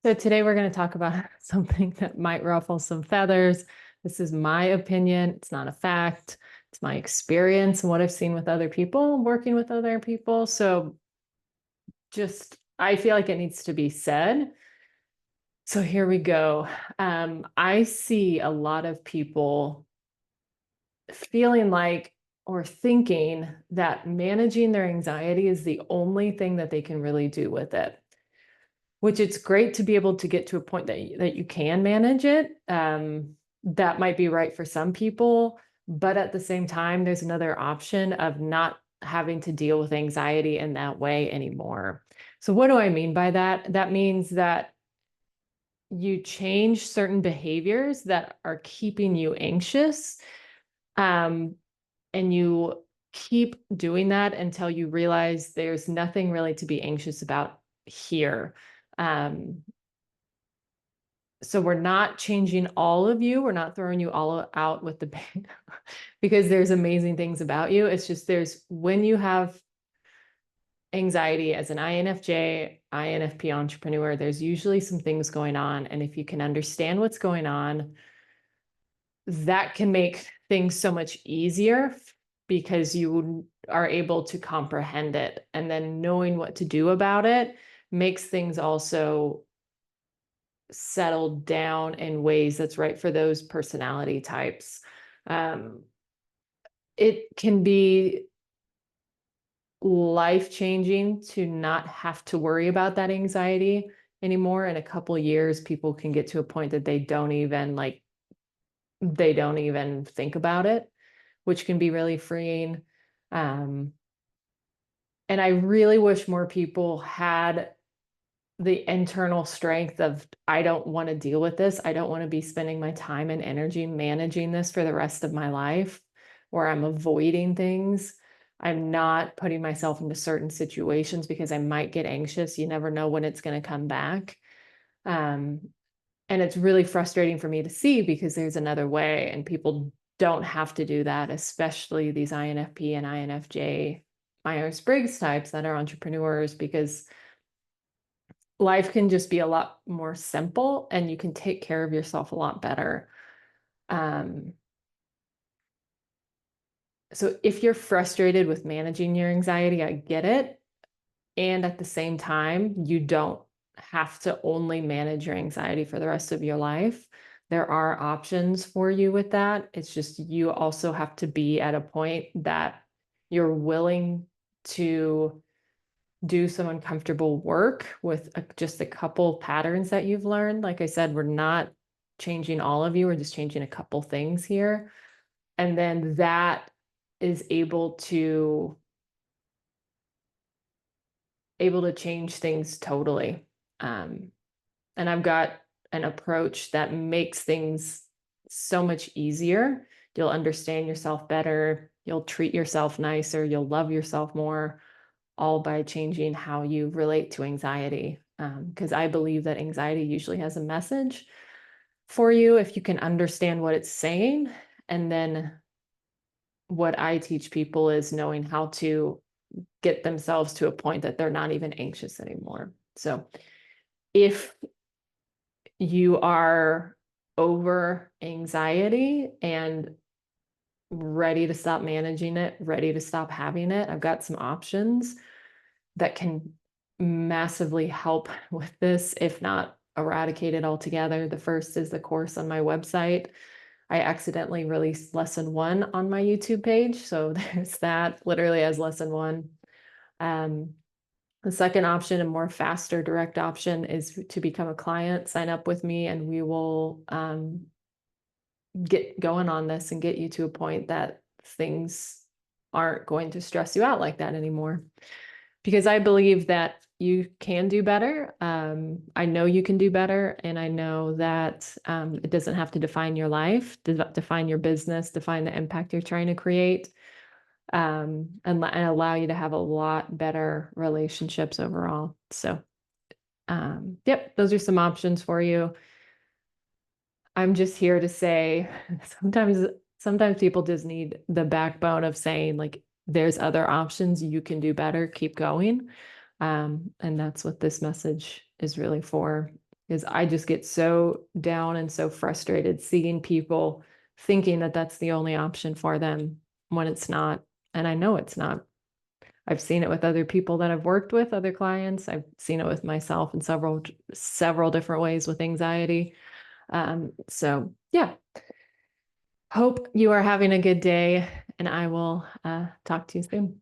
So today we're going to talk about something that might ruffle some feathers. This is my opinion. It's not a fact. It's my experience and what I've seen with other people, working with other people. So I feel like it needs to be said. So here we go. I see a lot of people feeling like or thinking that managing their anxiety is the only thing that they can really do with it. Which it's great to be able to get to a point that you can manage it. That might be right for some people, but at the same time, there's another option of not having to deal with anxiety in that way anymore. So what do I mean by that? That means that you change certain behaviors that are keeping you anxious, um, and you keep doing that until you realize there's nothing really to be anxious about here. Um, so we're not changing all of you. We're not throwing you all out with the bang because there's amazing things about you. It's just when you have anxiety as an INFJ, INFP entrepreneur, there's usually some things going on. And if you can understand what's going on, that can make things so much easier because you are able to comprehend it. And then knowing what to do about it makes things also settled down in ways that's right for those personality types. Um, it can be life-changing to not have to worry about that anxiety anymore. In a couple of years, people can get to a point that they don't even think about it, which can be really freeing. Um, and I really wish more people had the internal strength of, I don't want to deal with this. I don't want to be spending my time and energy managing this for the rest of my life, where I'm avoiding things. I'm not putting myself into certain situations because I might get anxious. You never know when it's going to come back. Um, and it's really frustrating for me to see because there's another way, and people don't have to do that, especially these INFP and INFJ Myers-Briggs types that are entrepreneurs, because life can just be a lot more simple and you can take care of yourself a lot better. Um, so if you're frustrated with managing your anxiety, I get it. And at the same time, you don't have to only manage your anxiety for the rest of your life. There are options for you with that. It's just you also have to be at a point that you're willing to do some uncomfortable work with just a couple patterns that you've learned. Like I said, we're not changing all of you, we're just changing a couple things here. And then that is able to change things totally. Um, and I've got an approach that makes things so much easier. You'll understand yourself better, you'll treat yourself nicer, you'll love yourself more, all by changing how you relate to anxiety. Because I believe that anxiety usually has a message for you if you can understand what it's saying. And then what I teach people is knowing how to get themselves to a point that they're not even anxious anymore. So if you are over anxiety and ready to stop managing it, ready to stop having it, I've got some options that can massively help with this, if not eradicate it altogether. The first is the course on my website. I accidentally released lesson 1 on my YouTube page. So there's that, literally as lesson 1. The second option, a more faster direct option, is to become a client, sign up with me, and we will get going on this and get you to a point that things aren't going to stress you out like that anymore. Because I believe that you can do better. I know you can do better. And I know that it doesn't have to define your life, define your business, define the impact you're trying to create, and allow you to have a lot better relationships overall. So, yep, those are some options for you. I'm just here to say sometimes people just need the backbone of saying, like, there's other options, you can do better, keep going. And that's what this message is really for. because I just get so down and so frustrated seeing people thinking that that's the only option for them when it's not. And I know it's not. I've seen it with other people that I've worked with, other clients. I've seen it with myself in several different ways with anxiety. So yeah, hope you are having a good day, and I will talk to you soon.